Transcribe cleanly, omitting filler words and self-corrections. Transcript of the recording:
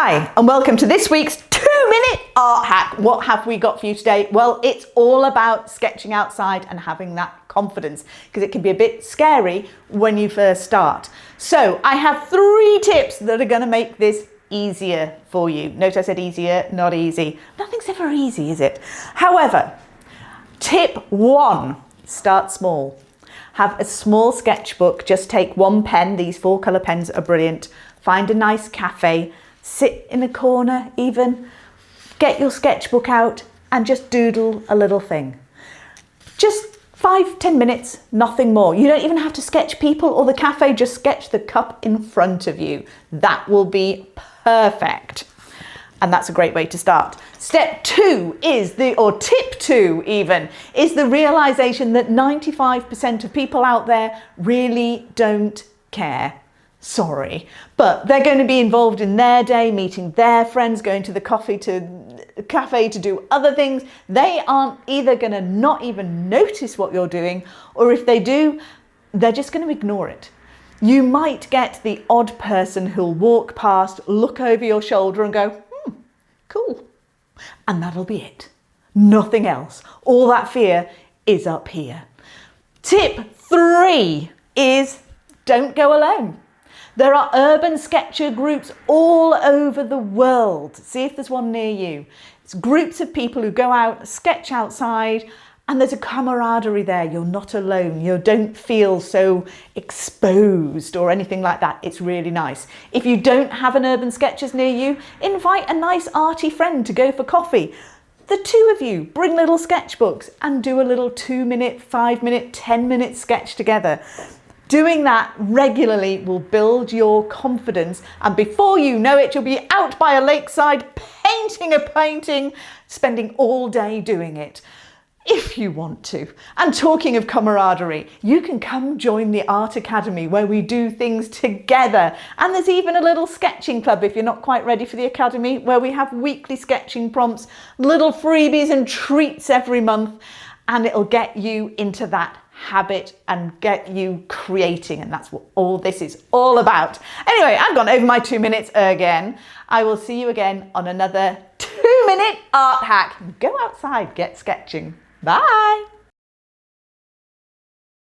Hi, and welcome to this week's 2-minute art hack. What have we got for you today? Well, it's all about sketching outside and having that confidence, because it can be a bit scary when you first start. So I have 3 tips that are going to make this easier for you. Note I said easier, not easy. Nothing's ever easy, is it? However, tip 1, start small. Have a small sketchbook. Just take 1 pen. These 4 colour pens are brilliant. Find a nice cafe. Sit in a corner even, get your sketchbook out and just doodle a little thing. Just 5-10 minutes, nothing more. You don't even have to sketch people or the cafe, just sketch the cup in front of you. That will be perfect. And that's a great way to start. Step 2 is tip 2 even, is the realization that 95% of people out there really don't care. Sorry, but they're going to be involved in their day, meeting their friends, going to the cafe to do other things. They aren't either going to not even notice what you're doing, or if they do, they're just going to ignore it. You might get the odd person who'll walk past, look over your shoulder and go, cool. And that'll be it. Nothing else. All that fear is up here. Tip 3 is don't go alone. There are urban sketcher groups all over the world. See if there's one near you. It's groups of people who go out, sketch outside, and there's a camaraderie there. You're not alone. You don't feel so exposed or anything like that. It's really nice. If you don't have an urban sketchers near you, invite a nice arty friend to go for coffee. The 2 of you bring little sketchbooks and do a little 2-minute, 5-minute, 10-minute sketch together. Doing that regularly will build your confidence, and before you know it, you'll be out by a lakeside painting a painting, spending all day doing it, if you want to. And talking of camaraderie, you can come join the Art Academy where we do things together. And there's even a little sketching club if you're not quite ready for the Academy, where we have weekly sketching prompts, little freebies and treats every month, and it'll get you into that habit and get you creating, and that's what all this is all about. Anyway, I've gone over my 2 minutes again. I will see you again on another 2-minute art hack. Go outside, get sketching. Bye.